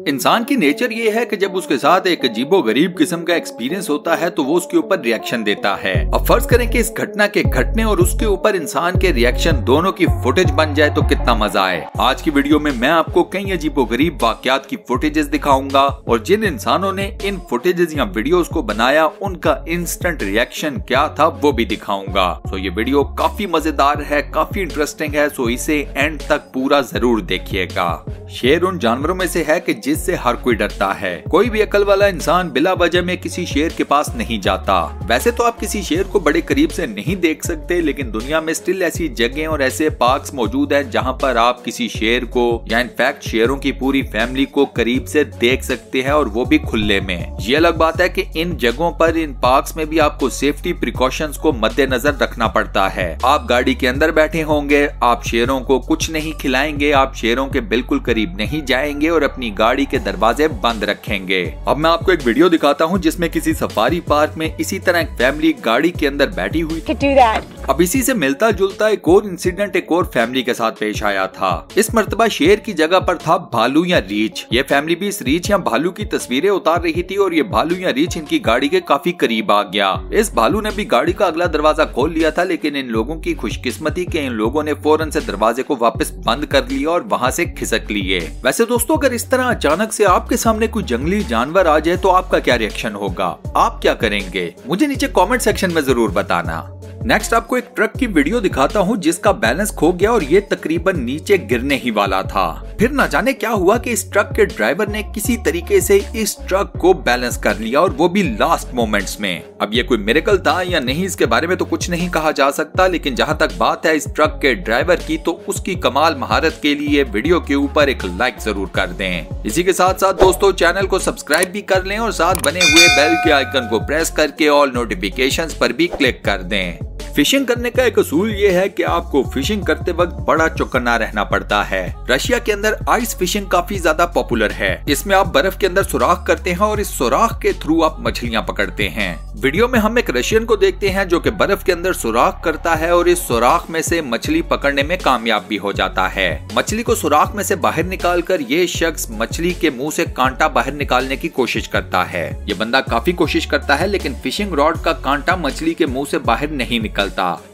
इंसान की नेचर ये है कि जब उसके साथ एक अजीबोगरीब किस्म का एक्सपीरियंस होता है तो वो उसके ऊपर रिएक्शन देता है। अब फर्ज करें कि इस घटना के घटने और उसके ऊपर इंसान के रिएक्शन दोनों की फुटेज बन जाए तो कितना मजा आए। आज की वीडियो में मैं आपको कई अजीबोगरीब वाकयात की फुटेजेस दिखाऊंगा और जिन इंसानों ने इन फुटेजेस या वीडियोस को बनाया उनका इंस्टेंट रिएक्शन क्या था वो भी दिखाऊंगा। तो ये वीडियो काफी मजेदार है, काफी इंटरेस्टिंग है, सो इसे एंड तक पूरा जरूर देखिएगा। शेर उन जानवरों में से है कि जिससे हर कोई डरता है। कोई भी अकल वाला इंसान बिला वजह में किसी शेर के पास नहीं जाता। वैसे तो आप किसी शेर को बड़े करीब से नहीं देख सकते, लेकिन दुनिया में स्टिल ऐसी जगह और ऐसे पार्क्स मौजूद हैं जहां पर आप किसी शेर को या इनफैक्ट शेरों की पूरी फैमिली को करीब से देख सकते हैं और वो भी खुले में। ये अलग बात है कि इन जगहों पर, इन पार्क्स में भी आपको सेफ्टी प्रिकॉशंस को मद्देनजर रखना पड़ता है। आप गाड़ी के अंदर बैठे होंगे, आप शेरों को कुछ नहीं खिलाएंगे, आप शेरों के बिल्कुल करीब नहीं जाएंगे और अपनी गाड़ी के दरवाजे बंद रखेंगे। अब मैं आपको एक वीडियो दिखाता हूँ जिसमें किसी सफारी पार्क में इसी तरह एक फैमिली गाड़ी के अंदर बैठी हुई। अब इसी से मिलता जुलता एक और इंसिडेंट एक और फैमिली के साथ पेश आया था। इस मर्तबा शेर की जगह पर था भालू या रीछ। ये फैमिली भी इस रीछ या भालू की तस्वीरें उतार रही थी और ये भालू या रीछ इनकी गाड़ी के काफी करीब आ गया। इस भालू ने भी गाड़ी का अगला दरवाजा खोल लिया था, लेकिन इन लोगों की खुशकिस्मती के इन लोगों ने फौरन से दरवाजे को वापस बंद कर लिया और वहाँ से खिसक लिए। वैसे दोस्तों, अगर इस तरह अचानक से आपके सामने कोई जंगली जानवर आ जाए तो आपका क्या रिएक्शन होगा? आप क्या करेंगे? मुझे नीचे कमेंट सेक्शन में जरूर बताना। नेक्स्ट आपको एक ट्रक की वीडियो दिखाता हूँ जिसका बैलेंस खो गया और ये तकरीबन नीचे गिरने ही वाला था। फिर न जाने क्या हुआ कि इस ट्रक के ड्राइवर ने किसी तरीके से इस ट्रक को बैलेंस कर लिया और वो भी लास्ट मोमेंट्स में। अब ये कोई मिरेकल था या नहीं इसके बारे में तो कुछ नहीं कहा जा सकता, लेकिन जहाँ तक बात है इस ट्रक के ड्राइवर की तो उसकी कमाल महारत के लिए वीडियो के ऊपर एक लाइक जरूर कर दें। इसी के साथ साथ दोस्तों चैनल को सब्सक्राइब भी कर लें और साथ बने हुए बेल के आइकन को प्रेस करके ऑल नोटिफिकेशंस पर भी क्लिक कर दें। फिशिंग करने का एक असूल ये है कि आपको फिशिंग करते वक्त बड़ा चौकन्ना रहना पड़ता है। रशिया के अंदर आइस फिशिंग काफी ज्यादा पॉपुलर है। इसमें आप बर्फ के अंदर सुराख करते हैं और इस सुराख के थ्रू आप मछलियां पकड़ते हैं। वीडियो में हम एक रशियन को देखते हैं जो कि बर्फ के अंदर सुराख करता है और इस सुराख में से मछली पकड़ने में कामयाब भी हो जाता है। मछली को सुराख में से बाहर निकालकर ये शख्स मछली के मुंह से कांटा बाहर निकालने की कोशिश करता है। ये बंदा काफी कोशिश करता है लेकिन फिशिंग रॉड का कांटा मछली के मुंह से बाहर नहीं निकलता।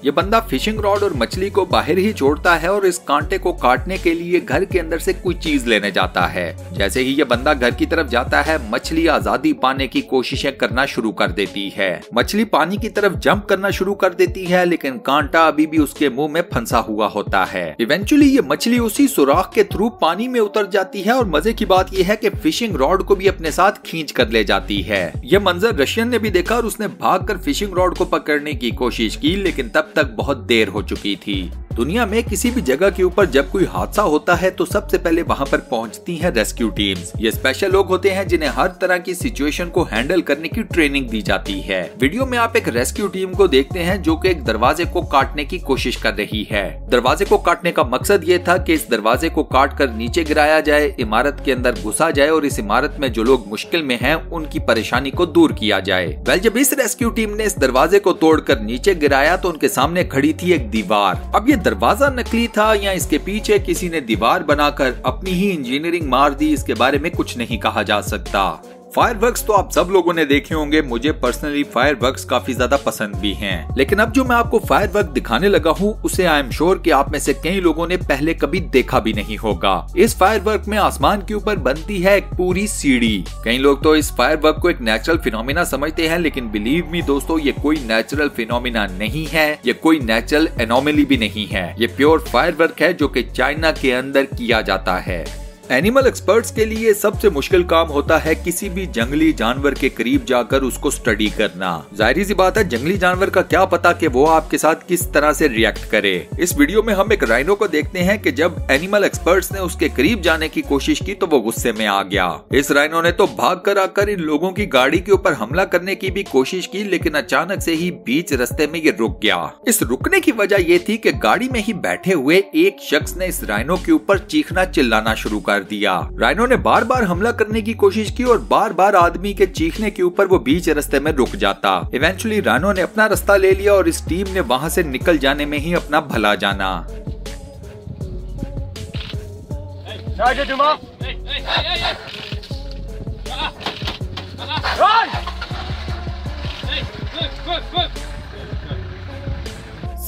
ये बंदा फिशिंग रॉड और मछली को बाहर ही छोड़ता है और इस कांटे को काटने के लिए घर के अंदर से कोई चीज लेने जाता है। जैसे ही ये बंदा घर की तरफ जाता है, मछली आजादी पाने की कोशिशें करना शुरू कर देती है। मछली पानी की तरफ जंप करना शुरू कर देती है, लेकिन कांटा अभी भी उसके मुंह में फंसा हुआ होता है। इवेंचुअली ये मछली उसी सुराख के थ्रू पानी में उतर जाती है और मजे की बात यह है कि फिशिंग रॉड को भी अपने साथ खींच कर ले जाती है। यह मंजर रशियन ने भी देखा और उसने भागकर फिशिंग रॉड को पकड़ने की कोशिश की, लेकिन तब तक बहुत देर हो चुकी थी। दुनिया में किसी भी जगह के ऊपर जब कोई हादसा होता है तो सबसे पहले वहां पर पहुंचती हैं रेस्क्यू टीम्स। ये स्पेशल लोग होते हैं जिन्हें हर तरह की सिचुएशन को हैंडल करने की ट्रेनिंग दी जाती है। वीडियो में आप एक रेस्क्यू टीम को देखते हैं जो कि एक दरवाजे को काटने की कोशिश कर रही है। दरवाजे को काटने का मकसद ये था कि इस दरवाजे को काट कर नीचे गिराया जाए, इमारत के अंदर घुसा जाए और इस इमारत में जो लोग मुश्किल में हैं उनकी परेशानी को दूर किया जाए। वेल, जब इस रेस्क्यू टीम ने इस दरवाजे को तोड़कर नीचे गिराया तो उनके सामने खड़ी थी एक दीवार। अब ये दरवाजा नकली था या इसके पीछे किसी ने दीवार बनाकर अपनी ही इंजीनियरिंग मार दी, इसके बारे में कुछ नहीं कहा जा सकता। फायरवर्क्स तो आप सब लोगों ने देखे होंगे। मुझे पर्सनली फायरवर्क्स काफी ज्यादा पसंद भी हैं। लेकिन अब जो मैं आपको फायरवर्क दिखाने लगा हूँ उसे आई एम श्योर कि आप में से कई लोगों ने पहले कभी देखा भी नहीं होगा। इस फायरवर्क में आसमान के ऊपर बनती है एक पूरी सीढ़ी। कई लोग तो इस फायरवर्क को एक नेचुरल फिनोमिना समझते हैं, लेकिन बिलीव मी दोस्तों, ये कोई नेचुरल फिनोमिना नहीं है, ये कोई नेचुरल एनोमली भी नहीं है। ये प्योर फायरवर्क है जो कि चाइना के अंदर किया जाता है। एनिमल एक्सपर्ट्स के लिए सबसे मुश्किल काम होता है किसी भी जंगली जानवर के करीब जाकर उसको स्टडी करना। जाहिर सी बात है, जंगली जानवर का क्या पता कि वो आपके साथ किस तरह से रिएक्ट करे। इस वीडियो में हम एक राइनो को देखते हैं कि जब एनिमल एक्सपर्ट्स ने उसके करीब जाने की कोशिश की तो वो गुस्से में आ गया। इस राइनो ने तो भाग कर आकर इन लोगों की गाड़ी के ऊपर हमला करने की भी कोशिश की, लेकिन अचानक से ही बीच रास्ते में ये रुक गया। इस रुकने की वजह ये थी कि गाड़ी में ही बैठे हुए एक शख्स ने इस राइनो के ऊपर चीखना चिल्लाना शुरू कर दिया। राइनो ने बार बार हमला करने की कोशिश की और बार बार आदमी के चीखने के ऊपर वो बीच रास्ते में रुक जाता। इवेंचुअली राइनो ने अपना रास्ता ले लिया और इस टीम ने वहां से निकल जाने में ही अपना भला जाना।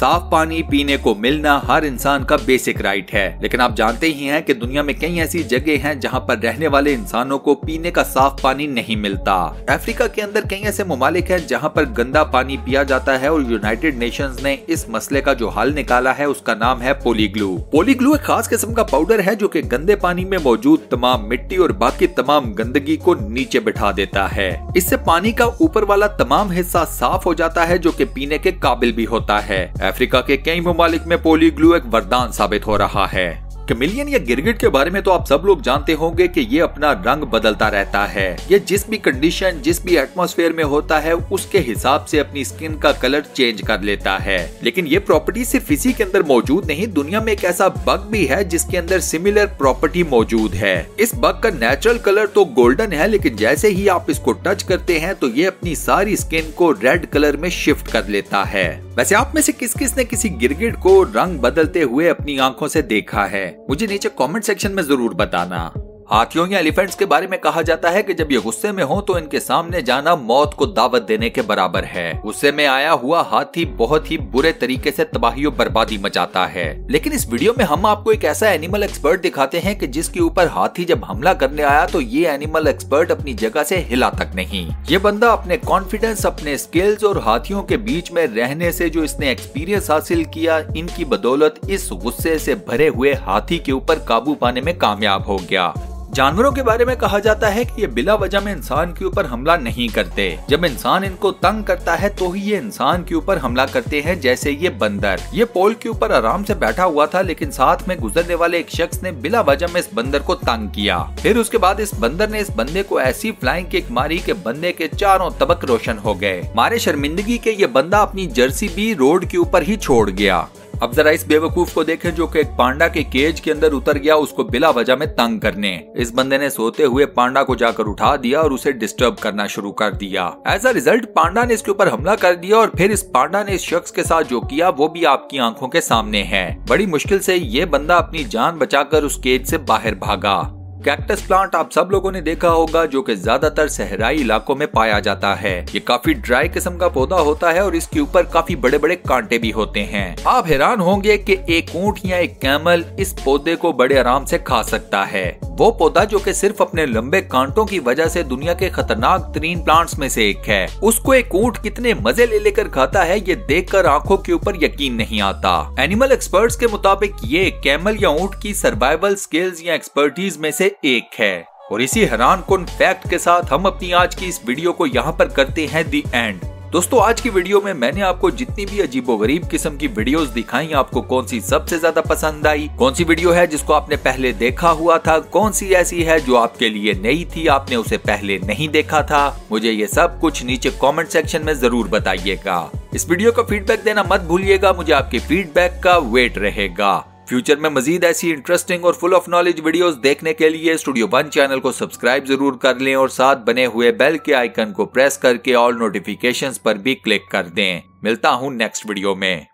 साफ पानी पीने को मिलना हर इंसान का बेसिक राइट है, लेकिन आप जानते ही हैं कि दुनिया में कई ऐसी जगह हैं जहां पर रहने वाले इंसानों को पीने का साफ पानी नहीं मिलता। अफ्रीका के अंदर कई ऐसे ममालिक हैं जहां पर गंदा पानी पिया जाता है और यूनाइटेड नेशंस ने इस मसले का जो हल निकाला है उसका नाम है पोलीग्लू। पोलीग्लू एक खास किस्म का पाउडर है जो कि गंदे पानी में मौजूद तमाम मिट्टी और बाकी तमाम गंदगी को नीचे बिठा देता है। इससे पानी का ऊपर वाला तमाम हिस्सा साफ हो जाता है जो कि पीने के काबिल भी होता है। अफ्रीका के कई ममालिक में पोलीग्लू एक वरदान साबित हो रहा है। कैमेलियन या गिरगिट के बारे में तो आप सब लोग जानते होंगे कि ये अपना रंग बदलता रहता है। ये जिस भी कंडीशन जिस भी एटमॉस्फेयर में होता है उसके हिसाब से अपनी स्किन का कलर चेंज कर लेता है। लेकिन ये प्रॉपर्टी सिर्फ इसी के अंदर मौजूद नहीं, दुनिया में एक ऐसा बग भी है जिसके अंदर सिमिलर प्रॉपर्टी मौजूद है। इस बग का नेचुरल कलर तो गोल्डन है, लेकिन जैसे ही आप इसको टच करते हैं तो ये अपनी सारी स्किन को रेड कलर में शिफ्ट कर लेता है। वैसे आप में से किस किस ने किसी गिरगिट को रंग बदलते हुए अपनी आंखों से देखा है? मुझे नीचे कमेंट सेक्शन में जरूर बताना। हाथियों या एलिफेंट्स के बारे में कहा जाता है कि जब ये गुस्से में हो तो इनके सामने जाना मौत को दावत देने के बराबर है। गुस्से में आया हुआ हाथी बहुत ही बुरे तरीके से तबाही और बर्बादी मचाता है। लेकिन इस वीडियो में हम आपको एक ऐसा एनिमल एक्सपर्ट दिखाते हैं कि जिसके ऊपर हाथी जब हमला करने आया तो ये एनिमल एक्सपर्ट अपनी जगह से हिला तक नहीं। ये बंदा अपने कॉन्फिडेंस, अपने स्किल्स और हाथियों के बीच में रहने से जो इसने एक्सपीरियंस हासिल किया, इनकी बदौलत इस गुस्से से भरे हुए हाथी के ऊपर काबू पाने में कामयाब हो गया। जानवरों के बारे में कहा जाता है कि ये बिला वजह में इंसान के ऊपर हमला नहीं करते। जब इंसान इनको तंग करता है तो ही ये इंसान के ऊपर हमला करते हैं। जैसे ये बंदर, ये पोल के ऊपर आराम से बैठा हुआ था, लेकिन साथ में गुजरने वाले एक शख्स ने बिला वजह में इस बंदर को तंग किया। फिर उसके बाद इस बंदर ने इस बंदे को ऐसी फ्लाइंग किक मारी कि बंदे के चारों तबक रोशन हो गए। मारे शर्मिंदगी के ये बंदा अपनी जर्सी भी रोड के ऊपर ही छोड़ गया। अब जरा इस बेवकूफ को देखें जो कि एक पांडा के केज के अंदर उतर गया उसको बिला वजह में तंग करने। इस बंदे ने सोते हुए पांडा को जाकर उठा दिया और उसे डिस्टर्ब करना शुरू कर दिया। एज अ रिजल्ट पांडा ने इसके ऊपर हमला कर दिया और फिर इस पांडा ने इस शख्स के साथ जो किया वो भी आपकी आंखों के सामने है। बड़ी मुश्किल से ये बंदा अपनी जान बचाकर उस केज से बाहर भागा। कैक्टस प्लांट आप सब लोगों ने देखा होगा जो कि ज्यादातर सहराई इलाकों में पाया जाता है। ये काफी ड्राई किस्म का पौधा होता है और इसके ऊपर काफी बड़े बड़े कांटे भी होते हैं। आप हैरान होंगे कि एक ऊंट या एक कैमल इस पौधे को बड़े आराम से खा सकता है। वो पौधा जो कि सिर्फ अपने लंबे कांटों की वजह से दुनिया के खतरनाक तरीन प्लांट्स में से एक है, उसको एक ऊंट कितने मजे ले लेकर खाता है ये देखकर आंखों के ऊपर यकीन नहीं आता। एनिमल एक्सपर्ट्स के मुताबिक ये कैमल या ऊंट की सर्वाइवल स्किल्स या एक्सपर्टीज में से एक है। और इसी हैरानकुन फैक्ट के साथ हम अपनी आज की इस वीडियो को यहाँ पर करते हैं दी एंड। दोस्तों आज की वीडियो में मैंने आपको जितनी भी अजीबोगरीब किस्म की वीडियोस दिखाई, आपको कौन सी सबसे ज्यादा पसंद आई, कौन सी वीडियो है जिसको आपने पहले देखा हुआ था, कौन सी ऐसी है जो आपके लिए नई थी, आपने उसे पहले नहीं देखा था, मुझे ये सब कुछ नीचे कमेंट सेक्शन में जरूर बताइएगा। इस वीडियो का फीडबैक देना मत भूलिएगा, मुझे आपके फीडबैक का वेट रहेगा। फ्यूचर में मजीद ऐसी इंटरेस्टिंग और फुल ऑफ नॉलेज वीडियोस देखने के लिए स्टूडियो 1 चैनल को सब्सक्राइब जरूर कर लें और साथ बने हुए बेल के आइकन को प्रेस करके ऑल नोटिफिकेशंस पर भी क्लिक कर दें। मिलता हूं नेक्स्ट वीडियो में।